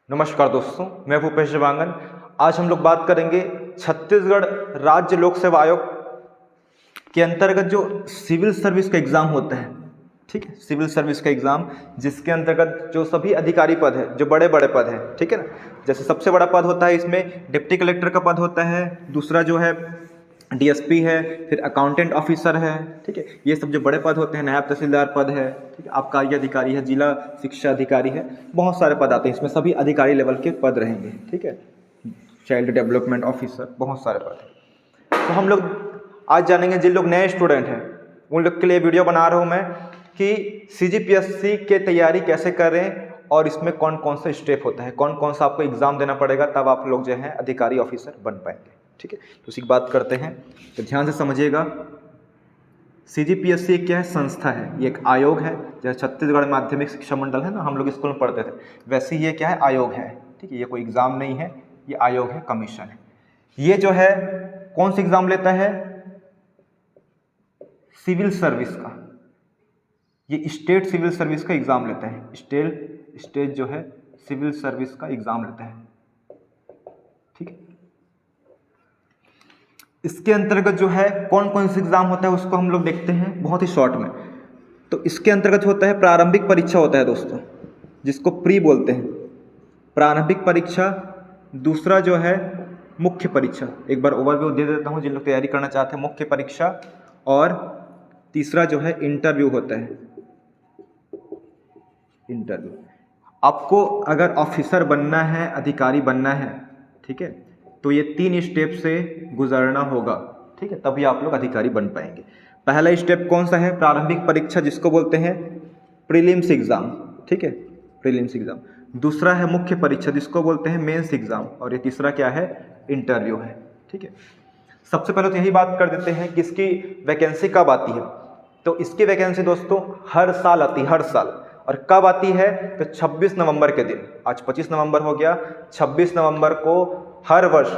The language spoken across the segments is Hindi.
नमस्कार दोस्तों, मैं भूपेश देवांगन। आज हम लोग बात करेंगे छत्तीसगढ़ राज्य लोक सेवा आयोग के अंतर्गत जो सिविल सर्विस का एग्ज़ाम होता है। ठीक है, सिविल सर्विस का एग्ज़ाम जिसके अंतर्गत जो सभी अधिकारी पद है, जो बड़े बड़े पद हैं, ठीक है ना। जैसे सबसे बड़ा पद होता है इसमें डिप्टी कलेक्टर का पद होता है, दूसरा जो है डीएसपी है, फिर अकाउंटेंट ऑफिसर है। ठीक है, ये सब जो बड़े पद होते हैं, नायब तहसीलदार पद है, ठीक है, आबकारी अधिकारी है, जिला शिक्षा अधिकारी है, बहुत सारे पद आते हैं इसमें, सभी अधिकारी लेवल के पद रहेंगे। ठीक है, चाइल्ड डेवलपमेंट ऑफिसर, बहुत सारे पद हैं। तो हम लोग आज जानेंगे, जिन लोग नए स्टूडेंट हैं उन लोग के लिए वीडियो बना रहा हूँ मैं कि सीजीपीएससी के तैयारी कैसे करें और इसमें कौन कौन सा स्टेप होता है, कौन कौन सा आपको एग्ज़ाम देना पड़ेगा, तब आप लोग जो है अधिकारी ऑफिसर बन पाएंगे। ठीक है, तो उसी की बात करते हैं, तो ध्यान से समझिएगा। सीजीपीएससी क्या है? संस्था है, ये एक आयोग है। जैसे छत्तीसगढ़ माध्यमिक शिक्षा मंडल है ना, हम लोग स्कूल में पढ़ते थे, वैसे ये क्या है? आयोग है। ठीक है, ये कोई एग्ज़ाम नहीं है, ये आयोग है, कमीशन है। ये जो है कौन सा एग्ज़ाम लेता है? सिविल सर्विस का। ये स्टेट सिविल सर्विस का एग्ज़ाम लेता है। स्टेट जो है सिविल सर्विस का एग्ज़ाम लेता है। ठीक है, इसके अंतर्गत जो है कौन कौन से एग्ज़ाम होता है उसको हम लोग देखते हैं बहुत ही शॉर्ट में। तो इसके अंतर्गत होता है प्रारंभिक परीक्षा होता है दोस्तों, जिसको प्री बोलते हैं, प्रारंभिक परीक्षा। दूसरा जो है मुख्य परीक्षा, एक बार ओवरव्यू दे देता हूँ जिन लोग तैयारी करना चाहते हैं। मुख्य परीक्षा, और तीसरा जो है इंटरव्यू होता है। इंटरव्यू, आपको अगर ऑफिसर बनना है, अधिकारी बनना है, ठीक है, तो ये 3 स्टेप से गुजरना होगा। ठीक है, तभी आप लोग अधिकारी बन पाएंगे। पहला स्टेप कौन सा है? प्रारंभिक परीक्षा, जिसको बोलते हैं प्रीलिम्स एग्ज़ाम। ठीक है, प्रीलिम्स एग्ज़ाम। दूसरा है मुख्य परीक्षा, जिसको बोलते हैं मेंस एग्ज़ाम, और ये तीसरा क्या है? इंटरव्यू है। ठीक है, सबसे पहले तो यही बात कर देते हैं कि इसकी वैकेंसी कब आती है। तो इसकी वैकेंसी दोस्तों हर साल आती है, हर साल। और कब आती है? तो 26 नवंबर के दिन। आज 25 नवंबर हो गया, 26 नवंबर को हर वर्ष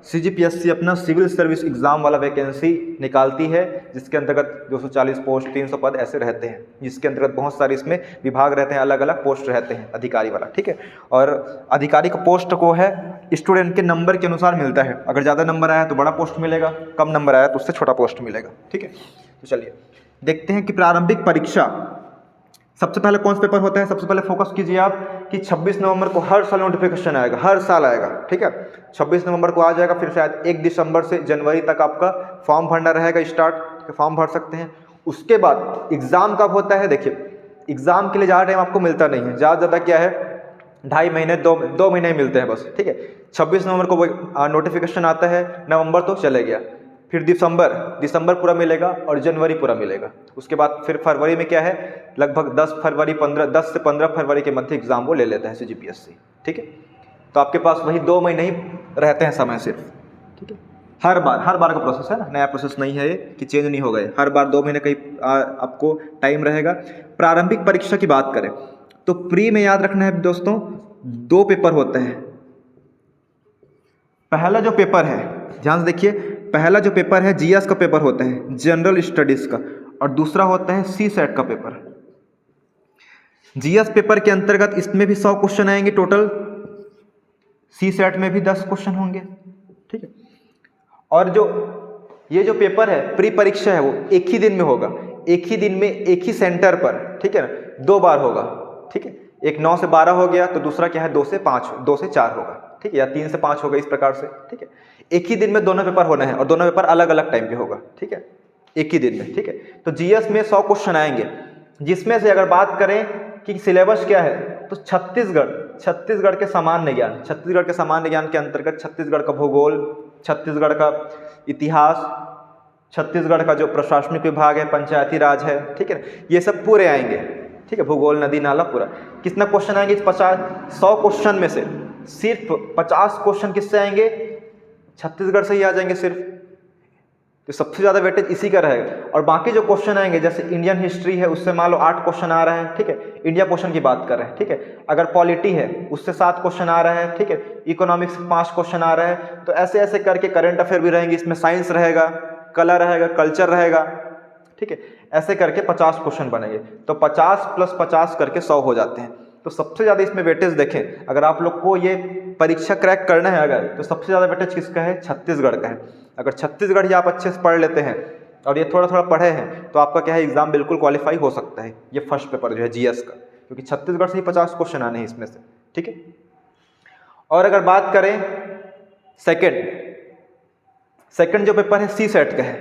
सीजीपीएससी अपना सिविल सर्विस एग्ज़ाम वाला वैकेंसी निकालती है, जिसके अंतर्गत 240 पोस्ट, 300 पद ऐसे रहते हैं, जिसके अंतर्गत बहुत सारे इसमें विभाग रहते हैं, अलग अलग पोस्ट रहते हैं अधिकारी वाला। ठीक है, और अधिकारी का पोस्ट को है स्टूडेंट के नंबर के अनुसार मिलता है। अगर ज़्यादा नंबर आया तो बड़ा पोस्ट मिलेगा, कम नंबर आया तो उससे छोटा पोस्ट मिलेगा। ठीक है, तो चलिए देखते हैं कि प्रारंभिक परीक्षा सबसे पहले कौन सा पेपर होता है। सबसे पहले फोकस कीजिए आप कि 26 नवंबर को हर साल नोटिफिकेशन आएगा, हर साल आएगा। ठीक है, 26 नवंबर को आ जाएगा, फिर शायद 1 दिसंबर से जनवरी तक आपका फॉर्म भरना रहेगा स्टार्ट, फॉर्म भर सकते हैं। उसके बाद एग्ज़ाम कब होता है? देखिए, एग्ज़ाम के लिए ज़्यादा टाइम आपको मिलता नहीं है, ज़्यादा ज़्यादा क्या है 2.5 महीने, 2 महीने ही मिलते हैं बस। ठीक है, 26 नवंबर को नोटिफिकेशन आता है, नवंबर तो चले गया, फिर दिसंबर पूरा मिलेगा और जनवरी पूरा मिलेगा। उसके बाद फिर फरवरी में क्या है, लगभग 10 से 15 फरवरी के मध्य एग्ज़ाम वो ले लेता है सीजीपीएससी। ठीक है, तो आपके पास वही 2 महीने ही रहते हैं समय सिर्फ। ठीक है, हर बार का प्रोसेस है ना, नया प्रोसेस नहीं है ये कि चेंज नहीं हो गए, हर बार 2 महीने का आपको टाइम रहेगा। प्रारंभिक परीक्षा की बात करें तो प्री में याद रखना है दोस्तों, 2 पेपर होते हैं। पहला जो पेपर है, ध्यान से देखिए, पहला जो पेपर है जीएस का पेपर होता है, जनरल स्टडीज़ का, और दूसरा होता है सीसेट का पेपर। जीएस पेपर के अंतर्गत इसमें भी 100 क्वेश्चन आएंगे टोटल, सीसेट में भी 10 क्वेश्चन होंगे। ठीक है, और ये जो पेपर है, प्री परीक्षा है, वो एक ही दिन में होगा, एक ही दिन में एक ही सेंटर पर। ठीक है ना, 2 बार होगा। ठीक है, एक 9 से 12 हो गया, तो दूसरा क्या है 2 से 4 होगा। ठीक है, या 3 से 5 होगा, इस प्रकार से। ठीक है, एक ही दिन में दोनों पेपर होना है, और दोनों पेपर अलग अलग टाइम पे होगा। ठीक है, एक ही दिन में। ठीक है, तो जीएस में 100 क्वेश्चन आएंगे, जिसमें से अगर बात करें कि सिलेबस क्या है, तो छत्तीसगढ़ के सामान्य ज्ञान, छत्तीसगढ़ के सामान्य ज्ञान के अंतर्गत छत्तीसगढ़ का भूगोल, छत्तीसगढ़ का इतिहास, छत्तीसगढ़ का जो प्रशासनिक विभाग है, पंचायती राज है, ठीक है, ये सब पूरे आएंगे। ठीक है, भूगोल, नदी नाला पूरा। कितना क्वेश्चन आएंगे? 100 क्वेश्चन में से सिर्फ 50 क्वेश्चन किससे आएंगे? छत्तीसगढ़ से ही आ जाएंगे सिर्फ। तो सबसे ज़्यादा वेटेज इसी का रहेगा। और बाकी जो क्वेश्चन आएंगे, जैसे इंडियन हिस्ट्री है, उससे मान लो 8 क्वेश्चन आ रहे हैं। ठीक है, इंडिया क्वेश्चन की बात कर रहे हैं। ठीक है, अगर पॉलिटी है उससे 7 क्वेश्चन आ रहे हैं। ठीक है, इकोनॉमिक्स से 5 क्वेश्चन आ रहे हैं। तो ऐसे ऐसे करके करंट अफेयर भी रहेंगे, इसमें साइंस रहेगा, कला रहेगा, कल्चर रहेगा। ठीक है, ऐसे करके 50 क्वेश्चन बनेंगे। तो 50 + 50 करके 100 हो जाते हैं। तो सबसे ज़्यादा इसमें वेटेज देखें, अगर आप लोग को ये परीक्षा क्रैक करना है अगर, तो सबसे ज़्यादा वेटेज किसका है? छत्तीसगढ़ का है। अगर छत्तीसगढ़ ही आप अच्छे से पढ़ लेते हैं और ये थोड़ा थोड़ा पढ़े हैं तो आपका क्या है, एग्जाम बिल्कुल क्वालिफाई हो सकता है ये फर्स्ट पेपर जो है जीएस का, क्योंकि छत्तीसगढ़ से ही 50 क्वेश्चन आने हैं इसमें से, ठीक है। और अगर बात करें सेकंड जो पेपर है सी सेट का है,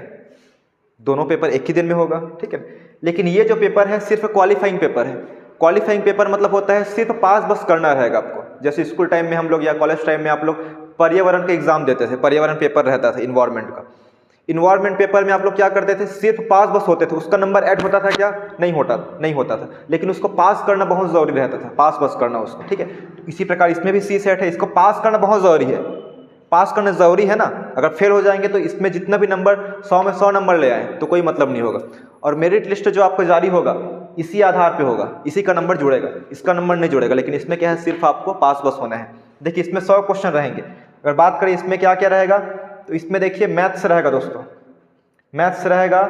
दोनों पेपर एक ही दिन में होगा, ठीक है। लेकिन ये जो पेपर है सिर्फ क्वालिफाइंग पेपर है। क्वालिफाइंग पेपर मतलब होता है सिर्फ पास बस करना रहेगा आपको। जैसे स्कूल टाइम में हम लोग या कॉलेज टाइम में आप लोग पर्यावरण का एग्जाम देते थे, पर्यावरण पेपर रहता था इन्वायरमेंट का। इन्वायरमेंट पेपर में आप लोग क्या करते थे, सिर्फ पास बस होते थे, उसका नंबर ऐड होता था क्या? नहीं होता था, लेकिन उसको पास करना बहुत ज़रूरी रहता था, पास बस करना उसको, ठीक है। इसी प्रकार इसमें भी सी सेट है, इसको पास करना बहुत ज़रूरी है, पास करना ज़रूरी है ना। अगर फेल हो जाएंगे तो इसमें जितना भी नंबर 100 में 100 नंबर ले आए तो कोई मतलब नहीं होगा। और मेरिट लिस्ट जो आपको जारी होगा इसी आधार पे होगा, इसी का नंबर जुड़ेगा, इसका नंबर नहीं जुड़ेगा। लेकिन इसमें क्या है, सिर्फ आपको पास बस होना है। देखिए इसमें 100 क्वेश्चन रहेंगे। अगर बात करें इसमें क्या क्या रहेगा, तो इसमें देखिए मैथ्स रहेगा दोस्तों, मैथ्स रहेगा,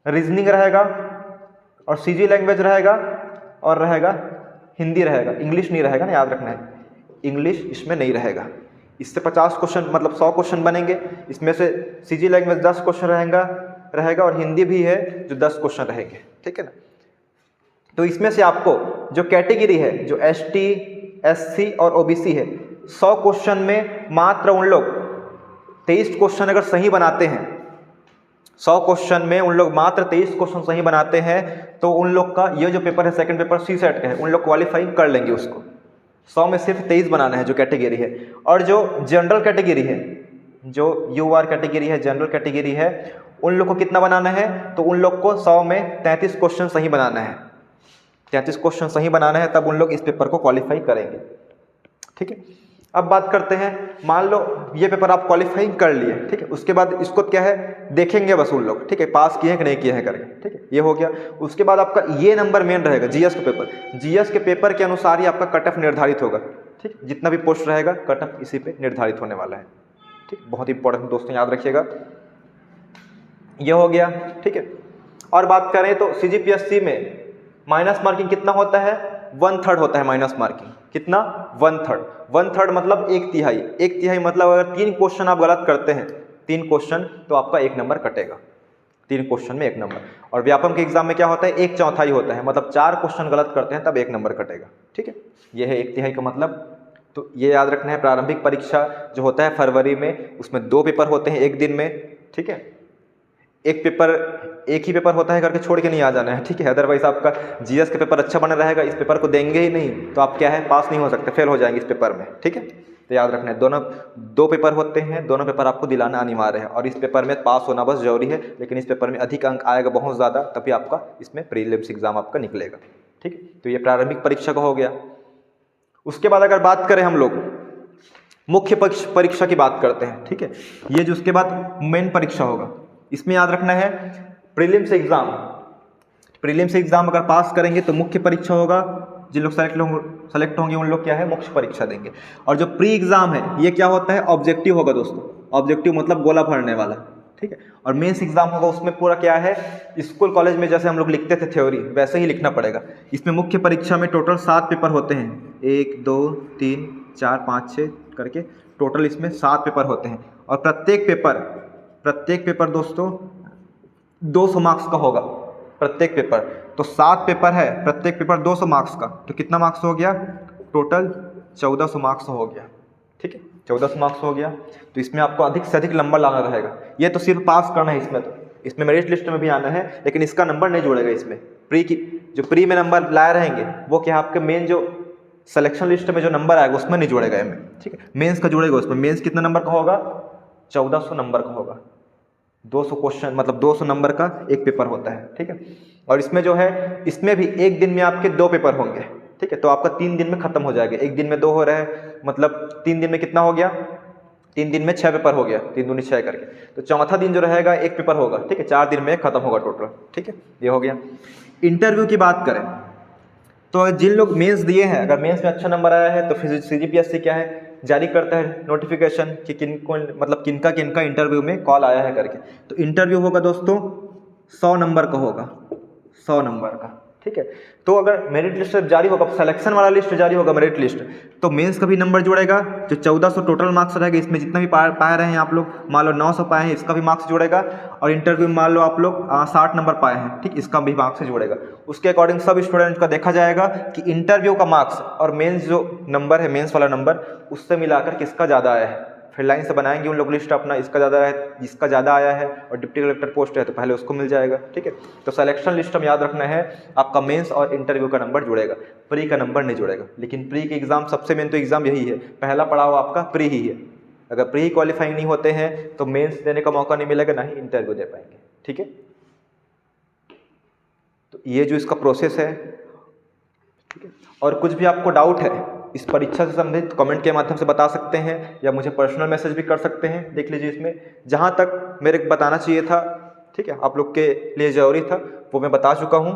रीजनिंग रहेगा, और सीजी लैंग्वेज रहेगा, और रहेगा हिंदी रहेगा। इंग्लिश नहीं रहेगा ना, याद रखना है, इंग्लिश इसमें नहीं रहेगा। इससे 50 क्वेश्चन मतलब 100 क्वेश्चन बनेंगे। इसमें से सीजी लैंग्वेज 10 क्वेश्चन रहेगा और हिंदी भी है जो 10 क्वेश्चन रहेंगे, ठीक है ना। तो इसमें से आपको जो कैटेगरी है, जो ST, SC और OBC है, 100 क्वेश्चन में मात्र उन लोग 23 क्वेश्चन अगर सही बनाते हैं, 100 क्वेश्चन में उन लोग मात्र 23 क्वेश्चन सही बनाते हैं, तो उन लोग का ये जो पेपर है सेकंड पेपर सी सेट का है, उन लोग क्वालिफाई कर लेंगे उसको। 100 में सिर्फ 23 बनाना है जो कैटेगरी है। और जो जनरल कैटेगरी है, जो UR कैटेगरी है, जनरल कैटेगरी है, उन लोग को कितना बनाना है, तो उन लोग को 100 में 33 क्वेश्चन सही बनाना है। 33 क्वेश्चन सही बनाना है, तब उन लोग इस पेपर को क्वालिफाई करेंगे, ठीक है। अब बात करते हैं, मान लो ये पेपर आप क्वालिफाई कर लिए, ठीक है। उसके बाद इसको क्या है, देखेंगे बस उन लोग, ठीक है, पास किए हैं कि नहीं किए हैं करके, ठीक है, ये हो गया। उसके बाद आपका ये नंबर मेन रहेगा जीएस का पेपर। जीएस के पेपर के अनुसार ही आपका कट ऑफ निर्धारित होगा, ठीक। जितना भी पोस्ट रहेगा कट ऑफ इसी पे निर्धारित होने वाला है, ठीक। बहुत इंपॉर्टेंट दोस्तों, याद रखिएगा। ये हो गया, ठीक है। और बात करें तो CGPSC में माइनस मार्किंग कितना होता है, 1/3 होता है माइनस मार्किंग। कितना? 1/3। 1/3 मतलब 1/3। 1/3 मतलब अगर 3 क्वेश्चन आप गलत करते हैं, 3 क्वेश्चन, तो आपका 1 नंबर कटेगा। 3 क्वेश्चन में 1 नंबर। और व्यापम के एग्जाम में क्या होता है, 1/4 होता है, मतलब 4 क्वेश्चन गलत करते हैं तब 1 नंबर कटेगा, ठीक है। ये है 1/3 का मतलब। तो ये याद रखना है। प्रारंभिक परीक्षा जो होता है फरवरी में, उसमें 2 पेपर होते हैं एक दिन में, ठीक है। एक ही पेपर होता है करके छोड़ के नहीं आ जाना है, ठीक है। अदरवाइज आपका जीएस का पेपर अच्छा बना रहेगा, इस पेपर को देंगे ही नहीं तो आप क्या है, पास नहीं हो सकते, फेल हो जाएंगे इस पेपर में, ठीक है। तो याद रखना है, दोनों 2 पेपर होते हैं, दोनों पेपर आपको दिलाना अनिवार्य है। और इस पेपर में पास होना बस जरूरी है, लेकिन इस पेपर में अधिक अंक आएगा, बहुत ज़्यादा, तभी आपका इसमें प्रीलिम्स एग्जाम आपका निकलेगा, ठीक है। तो ये प्रारंभिक परीक्षा का हो गया। उसके बाद अगर बात करें हम लोग मुख्य परीक्षा की बात करते हैं, ठीक है। ये जो उसके बाद मेन परीक्षा होगा, इसमें याद रखना है प्रीलिम्स एग्जाम। प्रीलिम्स एग्जाम अगर पास करेंगे तो मुख्य परीक्षा होगा। जिन लोग सेलेक्ट होंगे उन लोग क्या है, मुख्य परीक्षा देंगे। और जो प्री एग्जाम है ये क्या होता है, ऑब्जेक्टिव होगा दोस्तों। ऑब्जेक्टिव मतलब गोला भरने वाला, ठीक है। और मेंस एग्जाम होगा, उसमें पूरा क्या है, स्कूल कॉलेज में जैसे हम लोग लिखते थे थ्योरी, वैसे ही लिखना पड़ेगा। इसमें मुख्य परीक्षा में टोटल 7 पेपर होते हैं, 1 2 3 4 5 6 करके टोटल इसमें 7 पेपर होते हैं। और प्रत्येक पेपर दोस्तों 200 मार्क्स का होगा प्रत्येक पेपर। तो 7 पेपर है, प्रत्येक पेपर 200 मार्क्स का, तो कितना मार्क्स हो गया, टोटल 1400 मार्क्स हो गया, ठीक है। 1400 मार्क्स हो गया। तो इसमें आपको अधिक से अधिक नंबर लाना रहेगा। ये तो सिर्फ पास करना है, इसमें मेरिट लिस्ट में भी आना है, लेकिन इसका नंबर नहीं जुड़ेगा इसमें। जो प्री में नंबर लाए रहेंगे वो क्या आपके मेन जो सिलेक्शन लिस्ट में जो नंबर आएगा उसमें नहीं जुड़ेगा इनमें, ठीक है। मेंस का जुड़ेगा उसमें। मेंस कितना नंबर का होगा, 1400 नंबर का होगा। 200 क्वेश्चन मतलब 200 नंबर का एक पेपर होता है, ठीक है। और इसमें जो है, इसमें भी एक दिन में आपके 2 पेपर होंगे, ठीक है। तो आपका 3 दिन में खत्म हो जाएगा। एक दिन में 2 हो रहे हैं, मतलब 3 दिन में कितना हो गया, 3 दिन में 6 पेपर हो गया, 3 दूनी 6 करके। तो चौथा दिन जो रहेगा 1 पेपर होगा, ठीक है। 4 दिन में खत्म होगा टोटल, ठीक है। ये हो गया। इंटरव्यू की बात करें तो जिन लोग मेंस दिए हैं, अगर मेंस में अच्छा नंबर आया है तो फिर CGPSC क्या है, जारी करता है नोटिफिकेशन कि किनका इंटरव्यू में कॉल आया है करके। तो इंटरव्यू होगा दोस्तों 100 नंबर का होगा, 100 नंबर का, ठीक है। तो अगर मेरिट लिस्ट जारी होगा, सिलेक्शन वाला लिस्ट जारी होगा मेरिट लिस्ट, तो मेंस का भी नंबर जोड़ेगा, जो 1400 टोटल मार्क्स रहेगा, इसमें जितना भी पाए रहे हैं आप लोग, मान लो 900 पाए हैं, इसका भी मार्क्स जोड़ेगा, और इंटरव्यू में मान लो आप लोग 60 नंबर पाए हैं, ठीक, इसका भी मार्क्स से जोड़ेगा। उसके अकॉर्डिंग सब स्टूडेंट का देखा जाएगा कि इंटरव्यू का मार्क्स और मेंस जो नंबर है, मेंस वाला नंबर, उससे मिलाकर किसका ज़्यादा आया है। फिर लाइन से बनाएंगे उन लोग लिस्ट अपना, इसका ज़्यादा है, जिसका ज़्यादा आया है और डिप्टी कलेक्टर पोस्ट है तो पहले उसको मिल जाएगा, ठीक है। तो सिलेक्शन लिस्ट में याद रखना है आपका मेंस और इंटरव्यू का नंबर जुड़ेगा, प्री का नंबर नहीं जुड़ेगा। लेकिन प्री के एग्जाम सबसे मेन तो एग्जाम यही है, पहला पड़ाव आपका प्री ही है। अगर प्री क्वालिफाइंग नहीं होते हैं तो मेंस देने का मौका नहीं मिलेगा, ना ही इंटरव्यू दे पाएंगे, ठीक है। तो ये जो इसका प्रोसेस है, ठीक है। और कुछ भी आपको डाउट है इस परीक्षा से संबंधित कमेंट के माध्यम से बता सकते हैं, या मुझे पर्सनल मैसेज भी कर सकते हैं। देख लीजिए इसमें जहाँ तक मेरे को बताना चाहिए था, ठीक है, आप लोग के लिए जरूरी था वो मैं बता चुका हूँ।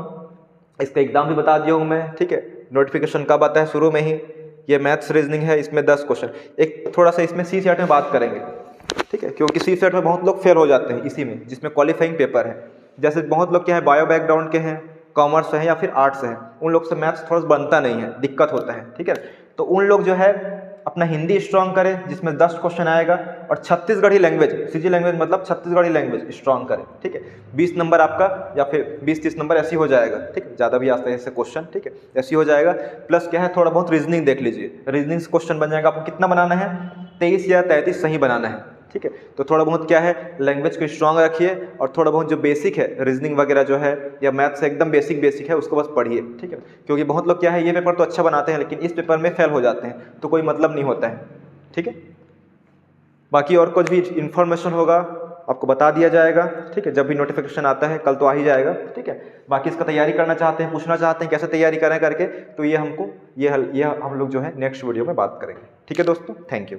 इसका एग्जाम भी बता दिया हूँ मैं, ठीक है। नोटिफिकेशन कब आता है, शुरू में ही। ये मैथ्स रीजनिंग है, इसमें 10 क्वेश्चन। एक थोड़ा सा इसमें सी सेट में बात करेंगे, ठीक है, क्योंकि सी सेट में बहुत लोग फेल हो जाते हैं इसी में, जिसमें क्वालिफाइंग पेपर है। जैसे बहुत लोग क्या है, बायो बैकग्राउंड के हैं, कॉमर्स है या फिर आर्ट्स है, उन लोग से मैथ्स थोड़ा सा बनता नहीं है, दिक्कत होता है, ठीक है। तो उन लोग जो है अपना हिंदी स्ट्रांग करें, जिसमें 10 क्वेश्चन आएगा, और छत्तीसगढ़ी लैंग्वेज, सीजी लैंग्वेज मतलब छत्तीसगढ़ी लैंग्वेज स्ट्रांग करें, ठीक है। 20 नंबर आपका या फिर 20-30 नंबर ऐसे ही हो जाएगा, ठीक है, ज़्यादा भी आते हैं ऐसे क्वेश्चन, ठीक है, ऐसे ही हो जाएगा। प्लस क्या है, थोड़ा बहुत रीजनिंग देख लीजिए, रीजनिंग क्वेश्चन बन जाएगा। आपको कितना बनाना है, 23 या 33 सही बनाना है, ठीक है। तो थोड़ा बहुत क्या है, लैंग्वेज को स्ट्रांग रखिए, और थोड़ा बहुत जो बेसिक है रीजनिंग वगैरह जो है, या मैथ्स एकदम बेसिक है, उसको बस पढ़िए, ठीक है। क्योंकि बहुत लोग क्या है, ये पेपर तो अच्छा बनाते हैं लेकिन इस पेपर में फेल हो जाते हैं, तो कोई मतलब नहीं होता है, ठीक है। बाकी और कुछ भी इन्फॉर्मेशन होगा आपको बता दिया जाएगा, ठीक है, जब भी नोटिफिकेशन आता है, कल तो आ ही जाएगा, ठीक है। बाकी इसका तैयारी करना चाहते हैं, पूछना चाहते हैं कैसे तैयारी करें करके, तो ये हम लोग जो है नेक्स्ट वीडियो में बात करेंगे, ठीक है दोस्तों। Thank you.